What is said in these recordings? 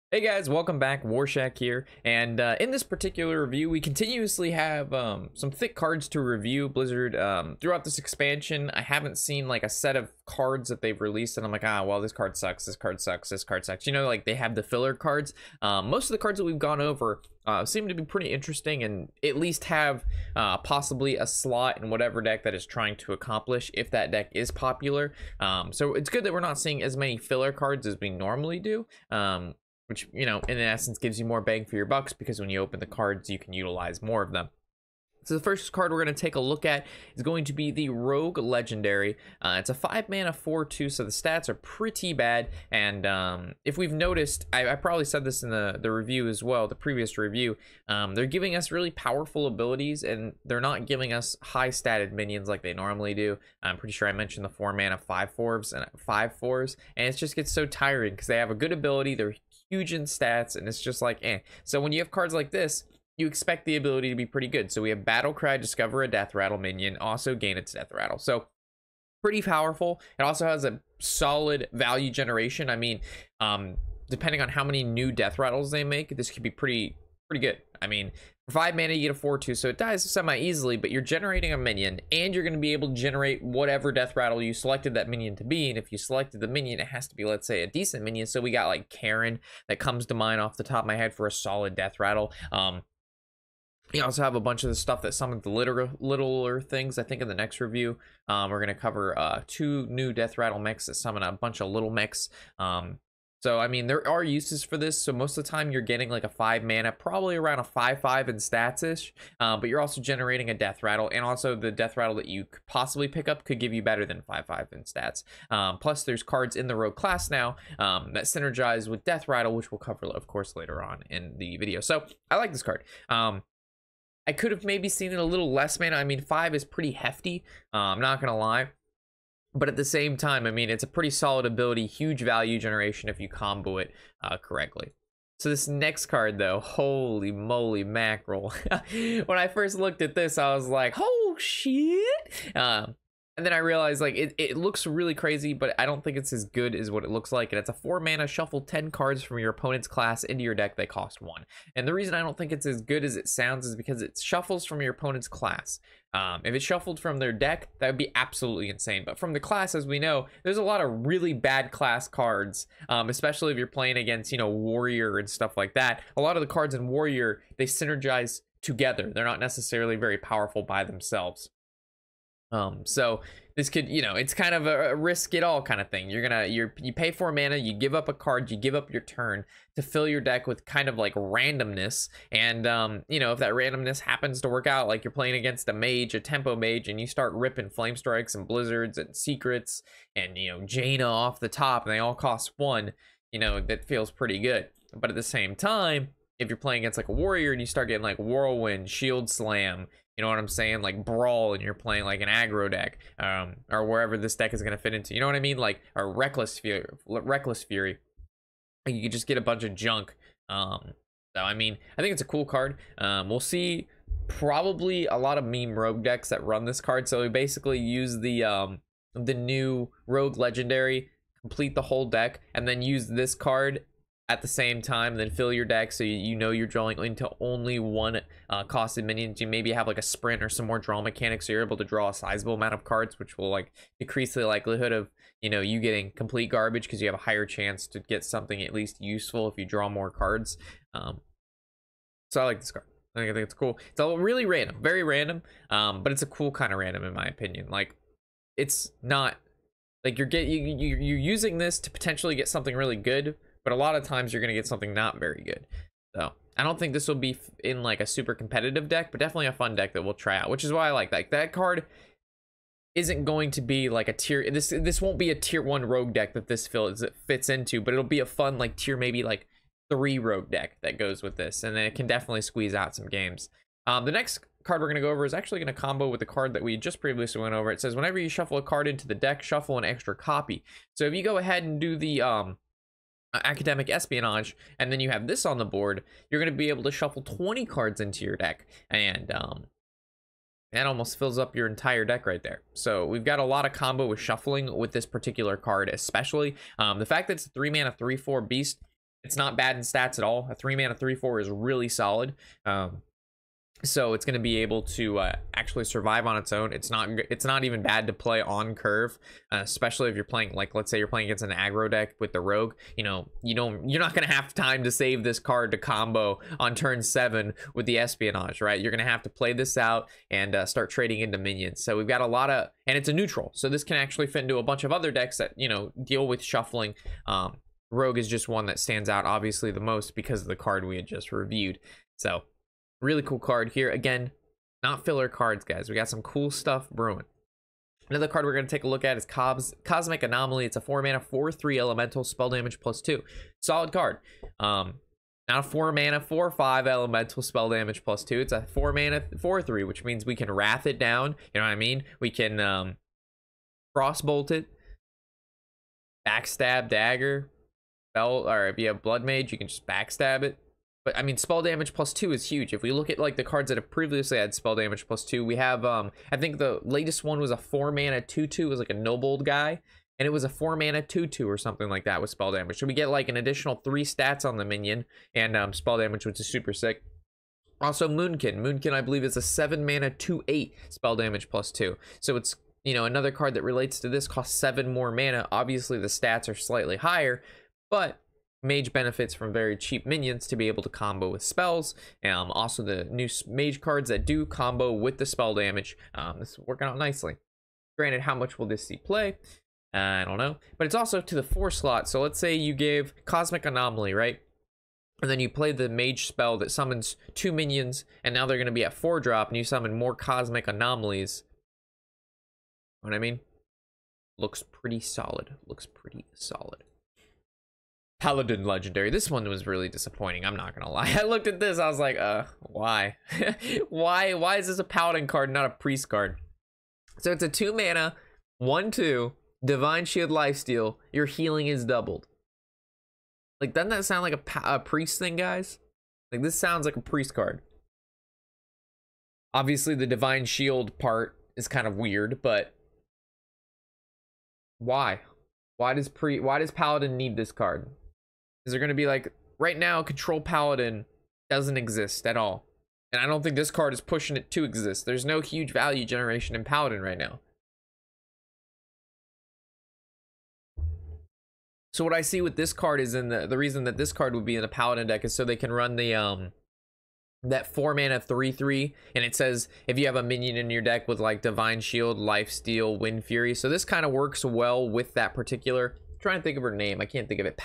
Hey guys, welcome back. Warshak here, and in this particular review, we continuously have some thick cards to review. Blizzard, throughout this expansion, I haven't seen like a set of cards that they've released, and I'm like, well, this card sucks, this card sucks, this card sucks. You know, like they have the filler cards. Most of the cards that we've gone over seem to be pretty interesting, and at least have possibly a slot in whatever deck that is trying to accomplish, if that deck is popular. So it's good that we're not seeing as many filler cards as we normally do. Which, you know, in essence gives you more bang for your bucks, because when you open the cards, you can utilize more of them. So the first card we're going to take a look at is going to be the Rogue Legendary. It's a 5 mana 4/2, so the stats are pretty bad. And if we've noticed, I probably said this in the review as well, the previous review, they're giving us really powerful abilities, and they're not giving us high statted minions like they normally do. I'm pretty sure I mentioned the 4 mana 5/4s and 5/4s, and it just gets so tiring because they have a good ability, they're huge in stats, and it's just like So when you have cards like this, you expect the ability to be pretty good. So we have Battle Cry, discover a Death Rattle minion, also gain its Death Rattle. So pretty powerful. It also has a solid value generation. I mean, depending on how many new Death Rattles they make, this could be pretty good. I mean, for 5 mana you get a 4/2, so it dies semi easily, but you're generating a minion, and you're going to be able to generate whatever Death Rattle you selected that minion to be. And if you selected the minion, it has to be, let's say, a decent minion. So we got like Karen that comes to mind off the top of my head for a solid Death Rattle. You also have a bunch of the stuff that some of the littler things. I think in the next review, we're going to cover 2 new Death Rattle mechs that summon a bunch of little mechs. So, I mean, there are uses for this. So most of the time you're getting like a 5 mana, probably around a 5/5 in stats-ish. But you're also generating a Death Rattle. And also the Death Rattle that you could possibly pick up could give you better than 5/5 in stats. Plus there's cards in the Rogue class now that synergize with Death Rattle, which we'll cover, of course, later on in the video. So I like this card. I could have maybe seen it a little less mana. I mean, 5 is pretty hefty. I'm not going to lie. But at the same time, I mean, it's a pretty solid ability, huge value generation if you combo it correctly. So this next card, though, holy moly mackerel. When I first looked at this, I was like, oh, shit. And then I realized, like, it looks really crazy, but I don't think it's as good as what it looks like. And it's a 4 mana, shuffle 10 cards from your opponent's class into your deck. They cost 1. And the reason I don't think it's as good as it sounds is because it shuffles from your opponent's class. If it shuffled from their deck, that would be absolutely insane. But from the class, as we know, there's a lot of really bad class cards, especially if you're playing against, you know, Warrior and stuff like that. A lot of the cards in Warrior, they synergize together. They're not necessarily very powerful by themselves. So this could, you know, it's kind of a risk it all kind of thing. You pay 4 mana, you give up a card, you give up your turn to fill your deck with kind of like randomness. And you know, if that randomness happens to work out, like you're playing against a mage, a tempo mage, and you start ripping flame strikes and blizzards and secrets and, you know, Jaina off the top, and they all cost 1, you know, that feels pretty good. But at the same time, if you're playing against like a warrior and you start getting like whirlwind, shield slam, you know what I'm saying, like brawl, and you're playing like an aggro deck, or wherever this deck is going to fit into, you know what I mean, like a reckless fury, you could just get a bunch of junk. So I mean, I think it's a cool card. We'll see probably a lot of meme rogue decks that run this card. So we basically use the new Rogue Legendary, complete the whole deck, and then use this card at the same time, then fill your deck so you know you're drawing into only 1 costed minion. You maybe have like a sprint or some more draw mechanics, so you're able to draw a sizable amount of cards, which will like decrease the likelihood of, you know, you getting complete garbage, because you have a higher chance to get something at least useful if you draw more cards. So I like this card. I think it's cool. It's all really random, very random, but it's a cool kind of random in my opinion. Like, it's not like you're using this to potentially get something really good, but a lot of times you're going to get something not very good. So I don't think this will be in like a super competitive deck, but definitely a fun deck that we'll try out, which is why I like that card. Isn't going to be like a tier, this won't be a tier 1 rogue deck that this fits into, but it'll be a fun like tier maybe like 3 rogue deck that goes with this, and then it can definitely squeeze out some games. The next card we're going to go over is actually going to combo with the card that we just previously went over. It says whenever you shuffle a card into the deck, shuffle an extra copy. So if you go ahead and do the academic espionage, and then you have this on the board, you're going to be able to shuffle 20 cards into your deck, and that almost fills up your entire deck right there. So we've got a lot of combo with shuffling with this particular card, especially the fact that it's a 3 mana 3/4 beast. It's not bad in stats at all. A 3-mana 3/4 is really solid. So it's going to be able to actually survive on its own. It's not even bad to play on curve, especially if you're playing, like, let's say you're playing against an aggro deck with the rogue. You know, you're not going to have time to save this card to combo on turn 7 with the espionage, right? You're going to have to play this out and start trading into minions. So we've got a lot of, and it's a neutral, so this can actually fit into a bunch of other decks that, you know, deal with shuffling. Rogue is just one that stands out obviously the most because of the card we had just reviewed. So really cool card here. Again, not filler cards, guys. We got some cool stuff brewing. Another card we're going to take a look at is Cosmic Anomaly. It's a 4-mana 4/3 elemental, spell damage +2. Solid card. Not a 4-mana 4/5 elemental, spell damage +2. It's a 4-mana 4/3, which means we can wrath it down. You know what I mean? We can frostbolt it, backstab, dagger, spell, or if you have blood mage, you can just backstab it. But I mean, spell damage +2 is huge. If we look at like the cards that have previously had spell damage +2, we have I think the latest one was a 4-mana 2/2. It was like a nobled guy, and it was a 4-mana 2/2 or something like that with spell damage. So we get like an additional 3 stats on the minion and spell damage, which is super sick. Also Moonkin I believe is a 7-mana 2/8 spell damage +2. So it's, you know, another card that relates to this, costs 7 more mana. Obviously the stats are slightly higher, but mage benefits from very cheap minions to be able to combo with spells. Also the new mage cards that do combo with the spell damage. This is working out nicely. Granted, how much will this see play? I don't know, but it's also to the 4 slot. So let's say you gave Cosmic Anomaly, right? And then you play the mage spell that summons 2 minions, and now they're going to be at 4-drop, and you summon more Cosmic Anomalies. You know what I mean? Looks pretty solid. Looks pretty solid. Paladin legendary. This one was really disappointing, I'm not gonna lie. I looked at this, I was like, why? why is this a paladin card, not a priest card? So it's a 2-mana 1/2 divine shield lifesteal. Your healing is doubled. Like, doesn't that sound like a priest thing, guys? Like, this sounds like a priest card. Obviously the divine shield part is kind of weird, but why does Paladin need this card? Is there going to be like, right now control Paladin doesn't exist at all, and I don't think this card is pushing it to exist. There's no huge value generation in Paladin right now. So what I see with this card is, in the reason that this card would be in a Paladin deck is so they can run the that 4-mana 3/3, and it says if you have a minion in your deck with like divine shield, lifesteal, wind fury. So this kind of works well with that particular, trying to think of her name, I can't think of it.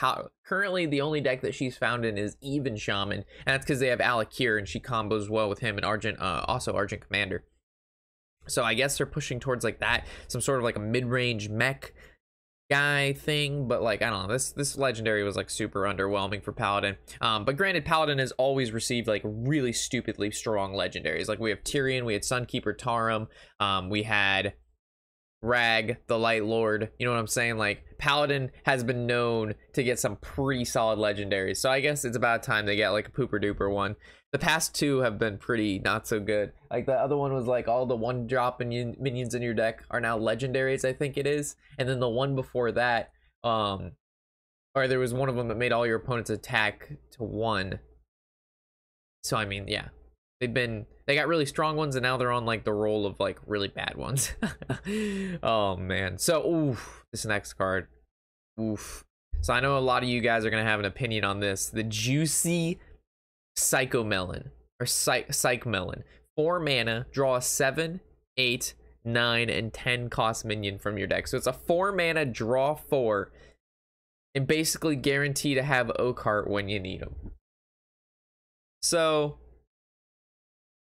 Currently the only deck that she's found in is Even Shaman, and that's because they have Alakir and she combos well with him and Argent, also Argent Commander. So I guess they're pushing towards like that, some sort of like a mid-range mech guy thing, but like, I don't know, this legendary was like super underwhelming for Paladin. But granted, Paladin has always received like really stupidly strong legendaries. Like we have Tyrion, we had Sunkeeper Tarim, we had Rag, the Light Lord. You know what I'm saying? Like, Paladin has been known to get some pretty solid legendaries, so I guess it's about time they get like a pooper duper one. The past 2 have been pretty not so good. Like the other one was like all the 1-drop minions in your deck are now legendaries, I think it is. And then the one before that, or there was one of them that made all your opponents attack to 1. So I mean, yeah, they got really strong ones, and now they're on like the roll of like really bad ones. Oh man. So oof, this next card, oof. So I know a lot of you guys are gonna have an opinion on this. The juicy psychmelon, or psychmelon. 4 mana, draw a 7, 8, 9, and 10 cost minion from your deck. So it's a 4 mana, draw 4, and basically guarantee to have Oakheart when you need them. So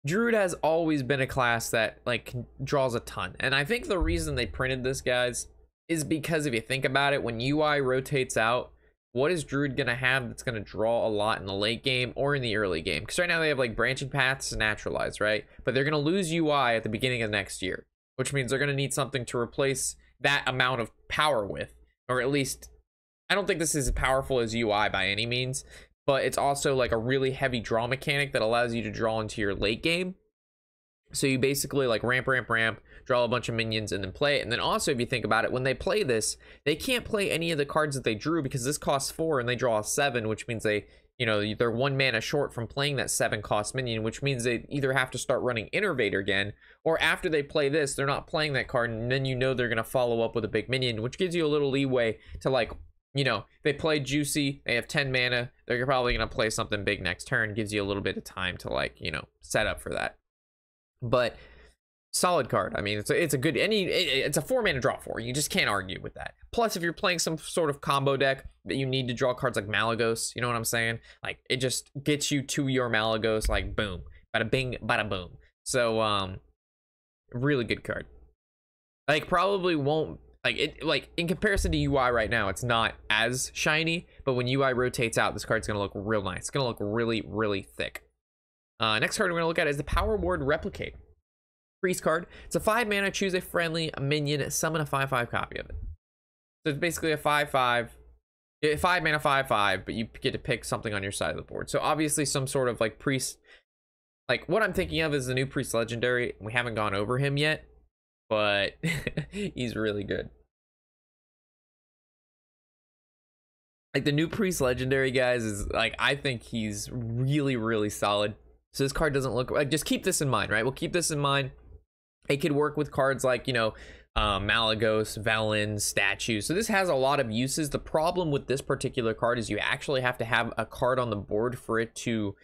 Druid has always been a class that like draws a ton, and I think the reason they printed this, guys, is because if you think about it, when UI rotates out, what is Druid gonna have that's gonna draw a lot in the late game or in the early game? Because right now they have like branching paths and naturalize, right? But they're gonna lose UI at the beginning of next year, which means they're gonna need something to replace that amount of power with, or at least, I don't think this is as powerful as UI by any means, but it's also like a really heavy draw mechanic that allows you to draw into your late game. So you basically like ramp, draw a bunch of minions, and then play it. And then also, if you think about it, when they play this, they can't play any of the cards that they drew because this costs 4 and they draw a 7, which means they, you know, they're 1 mana short from playing that 7 cost minion, which means they either have to start running Innervator again, or after they play this, they're not playing that card, and then you know they're going to follow up with a big minion, which gives you a little leeway to, like, you know, they play Juicy, they have 10 mana, they're probably going to play something big next turn, gives you a little bit of time to, like, you know, set up for that. But solid card. I mean, it's a good, it's a 4 mana draw 4. You just can't argue with that. Plus, if you're playing some sort of combo deck that you need to draw cards like Malagos, you know what I'm saying? Like, it just gets you to your Malagos, like, boom, bada bing, bada boom. So, really good card. Like, probably won't, like, it, like, in comparison to UI right now, it's not as shiny, but when UI rotates out, this card's gonna look real nice. It's gonna look really, really thick. Next card we're going to look at is the Power Word Replicate. Priest card. It's a 5 mana, choose a friendly, a minion, summon a 5/5 copy of it. So it's basically a 5/5, 5 mana 5/5, but you get to pick something on your side of the board. So obviously some sort of like priest, like what I'm thinking of is the new Priest Legendary. We haven't gone over him yet, but he's really good. Like the new Priest Legendary, guys, is like, I think he's really, really solid. So this card doesn't look like, just keep this in mind, right? We'll keep this in mind. It could work with cards like, you know, Malagos, Velen, Statue. So this has a lot of uses. The problem with this particular card is you actually have to have a card on the board for it to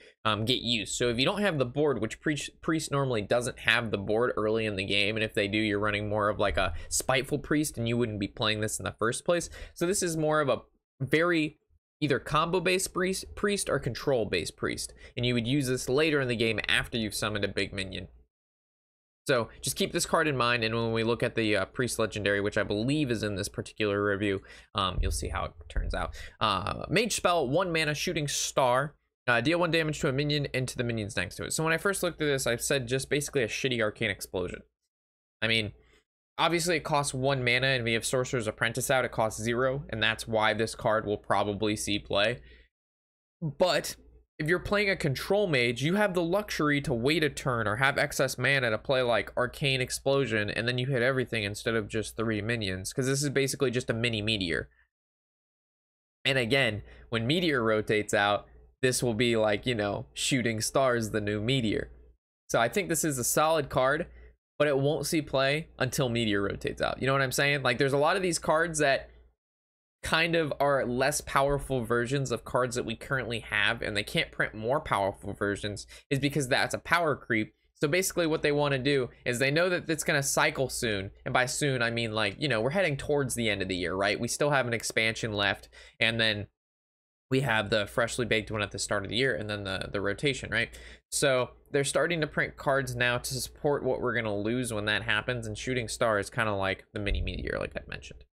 get used. So if you don't have the board, which Priest normally doesn't have the board early in the game, and if they do, you're running more of like a Spiteful Priest, and you wouldn't be playing this in the first place. So this is more of a very either combo based priest or control based priest, and you would use this later in the game after you've summoned a big minion. So just keep this card in mind, and when we look at the Priest Legendary, which I believe is in this particular review, you'll see how it turns out. Mage spell, 1 mana, shooting star. Deal 1 damage to a minion and to the minions next to it. So when I first looked at this, I said just basically a shitty arcane explosion. I mean, obviously it costs 1 mana, and we have Sorcerer's Apprentice out, it costs 0, and that's why this card will probably see play. But if you're playing a control mage, you have the luxury to wait a turn or have excess mana to play like Arcane Explosion, and then you hit everything instead of just 3 minions, because this is basically just a mini meteor. And again, when Meteor rotates out, this will be like, you know, Shooting Stars, the new Meteor. So I think this is a solid card, but it won't see play until Meteor rotates out. You know what I'm saying? Like, there's a lot of these cards that kind of are less powerful versions of cards that we currently have, and they can't print more powerful versions, is because that's a power creep. So basically what they want to do is they know that it's going to cycle soon, and by soon I mean, like, you know, we're heading towards the end of the year, right? We still have an expansion left, and then we have the freshly baked one at the start of the year, and then the rotation, right? So they're starting to print cards now to support what we're going to lose when that happens, and Shooting Star is kind of like the mini meteor, like I mentioned.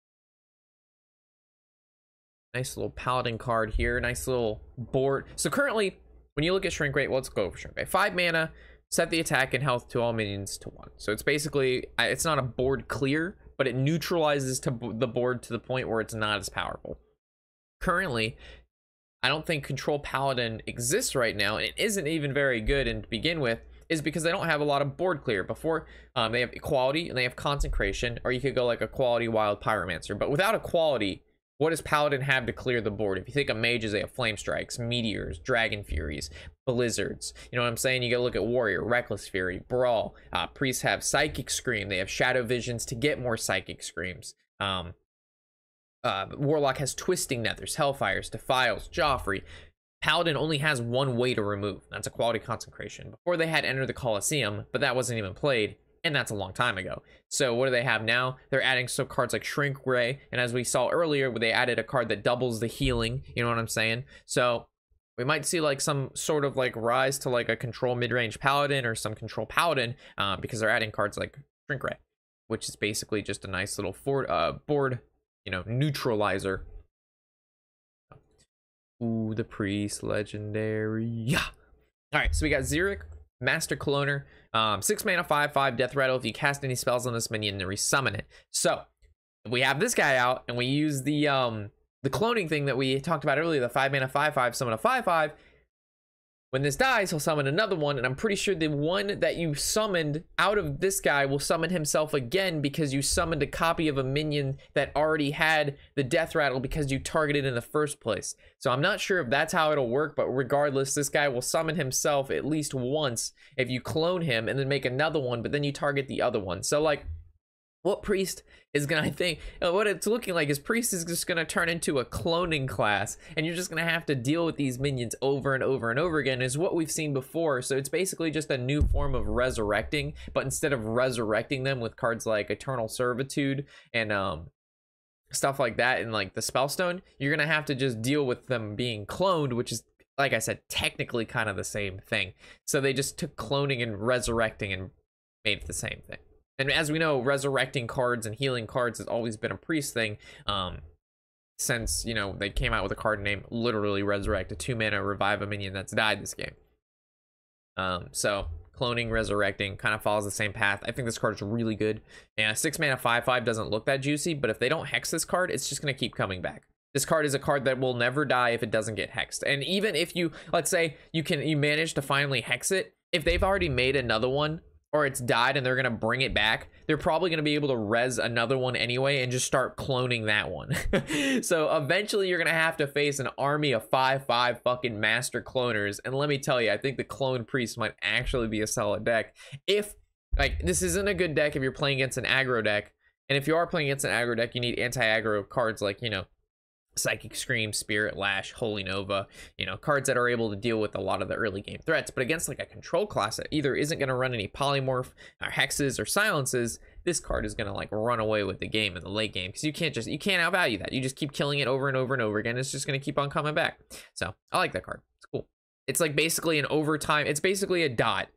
Nice little Paladin card here, nice little board. So currently, when you look at shrink rate, well, let's go over shrink rate. 5 mana, set the attack and health to all minions to 1. So it's basically, it's not a board clear, but it neutralizes to the board to the point where it's not as powerful. Currently, I don't think Control Paladin exists right now, and it isn't even very good, and to begin with, is because they don't have a lot of board clear. Before, they have Equality, and they have Consecration, or you could go like a Quality Wild Pyromancer. But without Equality, what does Paladin have to clear the board? If you think of mages, they have Flame Strikes, Meteors, Dragon Furies, Blizzards. You know what I'm saying? You gotta look at Warrior, Reckless Fury, Brawl. Priests have Psychic Scream. They have Shadow Visions to get more Psychic Screams. Warlock has Twisting Nethers, Hellfires, Defiles, Joffrey. Paladin only has 1 way to remove. That's Equality Consecration. Before they had Enter the Colosseum, but that wasn't even played, and that's a long time ago. So what do they have now? They're adding some cards like Shrink Ray, and as we saw earlier, they added a card that doubles the healing. You know what I'm saying? So we might see like some sort of like rise to like a control mid-range Paladin or some control Paladin, because they're adding cards like Shrink Ray, which is basically just a nice little board, you know, neutralizer. Ooh, the Priest Legendary. Yeah. All right, so we got Xeric, Master Cloner, 6 mana, 5/5, Death Rattle. If you cast any spells on this minion, then resummon it. So if we have this guy out and we use the cloning thing that we talked about earlier, the 5 mana, 5/5, summon a 5/5. When this dies, he'll summon another one, and I'm pretty sure the one that you summoned out of this guy will summon himself again because you summoned a copy of a minion that already had the death rattle because you targeted in the first place. So I'm not sure if that's how it'll work, but regardless, this guy will summon himself at least once if you clone him and then make another one, but then you target the other one. So like, what priest is gonna, I think what it's looking like is priest is just gonna turn into a cloning class, and you're just gonna have to deal with these minions over and over and over again, is what we've seen before. So it's basically just a new form of resurrecting, but instead of resurrecting them with cards like Eternal Servitude and stuff like that, and like the Spellstone, you're gonna have to just deal with them being cloned, which is, like I said, technically kind of the same thing. So they just took cloning and resurrecting and made it the same thing. And as we know, resurrecting cards and healing cards has always been a priest thing, since, you know, they came out with a card named literally Resurrect, a 2-mana revive a minion that's died this game. So cloning, resurrecting kind of follows the same path. I think this card is really good. And 6-mana 5/5 doesn't look that juicy, but if they don't hex this card, it's just going to keep coming back. This card is a card that will never die if it doesn't get hexed. And even if you, let's say you manage to finally hex it, if they've already made another one, or it's died and they're going to bring it back, they're probably going to be able to res another one anyway and just start cloning that one. So eventually you're going to have to face an army of 5/5 fucking master cloners. And let me tell you, I think the clone priest might actually be a solid deck. If, like, this isn't a good deck if you're playing against an aggro deck. And if you are playing against an aggro deck, you need anti-aggro cards like, you know, Psychic Scream, Spirit Lash, Holy Nova, you know, cards that are able to deal with a lot of the early game threats. But against like a control class that either isn't going to run any polymorph or hexes or silences, this card is going to like run away with the game in the late game, because you can't outvalue that. You just keep killing it over and over and over again. It's just going to keep on coming back. So I like that card. It's cool. It's like basically an overtime. It's basically a dot.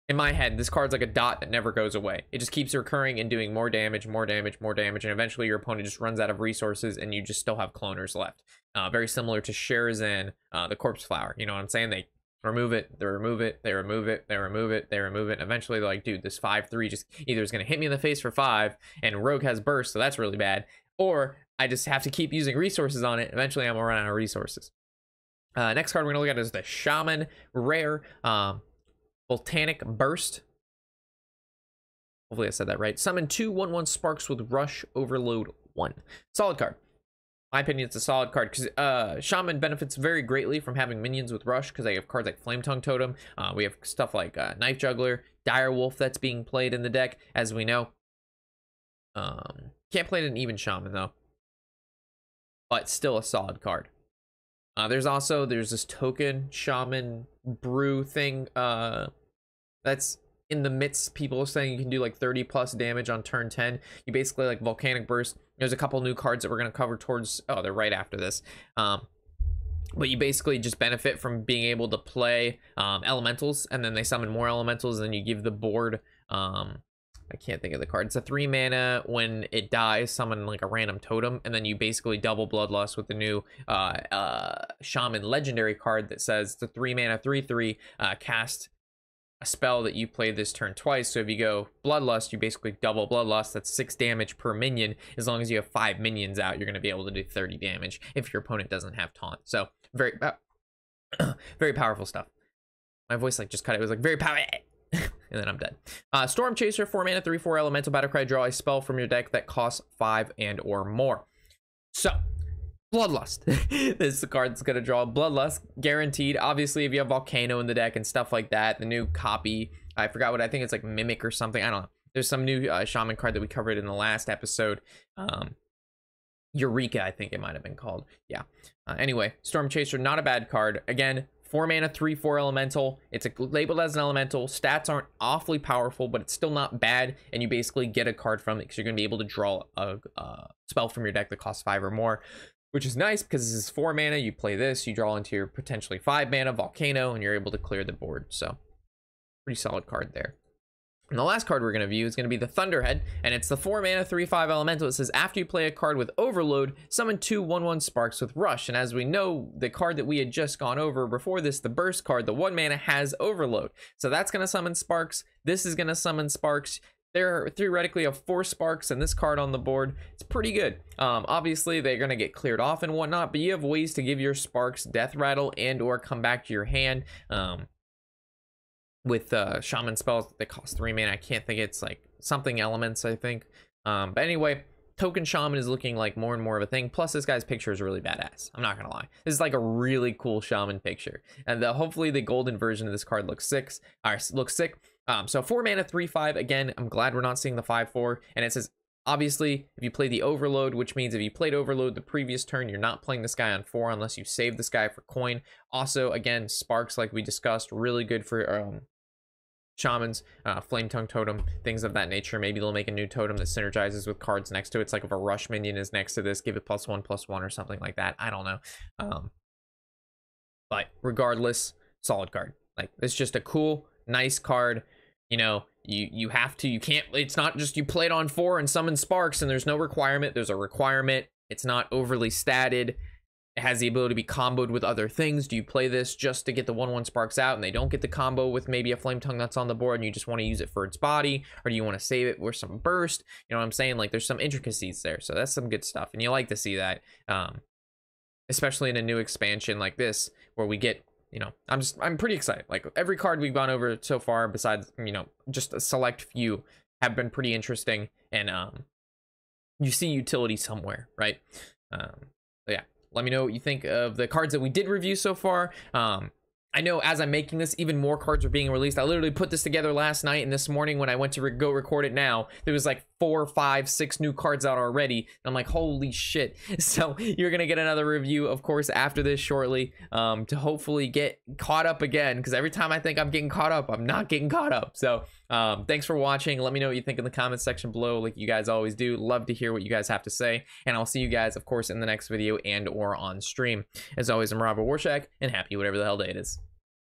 In my head, this card's like a dot that never goes away. It just keeps recurring and doing more damage, more damage, more damage, and eventually your opponent just runs out of resources and you just still have cloners left. Very similar to Sherazin, the Corpse Flower. You know what I'm saying? They remove it, they remove it, they remove it, they remove it, they remove it. Eventually they're like, dude, this 5/3 just either is going to hit me in the face for 5, and Rogue has Burst, so that's really bad, or I just have to keep using resources on it. Eventually I'm going to run out of resources. Next card we're going to look at is the Shaman Rare. Volcanic Burst. Hopefully I said that right. Summon 2 1/1 Sparks with Rush Overload 1. Solid card. My opinion, it's a solid card because Shaman benefits very greatly from having minions with Rush, because they have cards like Flame Tongue Totem. We have stuff like Knife Juggler, Dire Wolf that's being played in the deck, as we know. Can't play it in even Shaman though, but still a solid card. There's this token Shaman brew thing that's in the midst. People are saying you can do like 30+ damage on turn 10. You basically like Volcanic Burst. There's a couple new cards that we're going to cover towards, oh, they're right after this. But you basically just benefit from being able to play elementals, and then they summon more elementals, and then you give the board, I can't think of the card. It's a 3-mana. When it dies, summon like a random totem, and then you basically double Bloodlust with the new Shaman legendary card that says the 3-mana 3/3 cast a spell that you play this turn twice. So if you go Bloodlust, you basically double Bloodlust. That's 6 damage per minion. As long as you have 5 minions out, you're going to be able to do 30 damage if your opponent doesn't have taunt. So very very powerful stuff. My voice like just cut. It was like very powerful. And then I'm dead. Storm Chaser, 4-mana 3/4 elemental battlecry. Draw a spell from your deck that costs 5 and or more. So Bloodlust. This is the card that's gonna draw Bloodlust, guaranteed. Obviously, if you have Volcano in the deck and stuff like that, the new copy, I forgot what, I think it's like Mimic or something. I don't know. There's some new Shaman card that we covered in the last episode. Eureka, I think it might have been called. Yeah. Anyway, Storm Chaser, not a bad card. Again, 4-mana 3/4 elemental. It's labeled as an elemental. Stats aren't awfully powerful, but it's still not bad, and you basically get a card from it because you're going to be able to draw a spell from your deck that costs 5 or more, which is nice because this is 4 mana. You play this, you draw into your potentially 5 mana Volcano, and you're able to clear the board. So pretty solid card there. And the last card we're going to view is going to be the Thunderhead, and it's the 4-mana 3/5 elemental. It says after you play a card with Overload, summon 2 1/1 Sparks with Rush. And as we know, the card that we had just gone over before this, the Burst card, the 1 mana has Overload. So that's going to summon Sparks. This is going to summon Sparks. they're theoretically have 4 sparks, and this card on the board, it's pretty good. Obviously they're gonna get cleared off and whatnot, but you have ways to give your sparks death rattle and or come back to your hand with shaman spells that cost 3 mana. I can't think, it's like something elements, I think. But anyway, token shaman is looking like more and more of a thing. Plus this guy's picture is really badass, I'm not gonna lie. This is like a really cool shaman picture, and hopefully the golden version of this card looks sick. So 4 mana 3/5. Again, I'm glad we're not seeing the 5/4. And it says obviously if you play the overload, which means if you played overload the previous turn, you're not playing this guy on 4 unless you save this guy for coin. Also, again, sparks, like we discussed, really good for shamans, flame tongue totem, things of that nature. Maybe they'll make a new totem that synergizes with cards next to it. It's like if a rush minion is next to this, give it +1/+1 or something like that. I don't know. But regardless, solid card. Like, it's just a cool, nice card. You know, you have to, you can't, it's not just you play it on 4 and summon sparks and there's no requirement. There's a requirement. It's not overly statted. It has the ability to be comboed with other things. Do you play this just to get the 1/1 sparks out and they don't get the combo with maybe a flame tongue that's on the board and you just want to use it for its body? Or do you want to save it with some burst? You know what I'm saying? Like, there's some intricacies there. So that's some good stuff. And you like to see that, especially in a new expansion like this, where we get, you know, I'm pretty excited. Like, every card we've gone over so far, besides, you know, just a select few, have been pretty interesting, and you see utility somewhere, right? Yeah, let me know what you think of the cards that we did review so far. I know as I'm making this, even more cards are being released. I literally put this together last night, and this morning when I went to go record it now, there was like 4, 5, 6 new cards out already. And I'm like, holy shit. So you're gonna get another review, of course, after this shortly, to hopefully get caught up again, because every time I think I'm getting caught up, I'm not getting caught up. So thanks for watching. Let me know what you think in the comments section below, like you guys always do. Love to hear what you guys have to say, and I'll see you guys, of course, in the next video and or on stream. As always, I'm Robert Warshak, and happy whatever the hell day it is.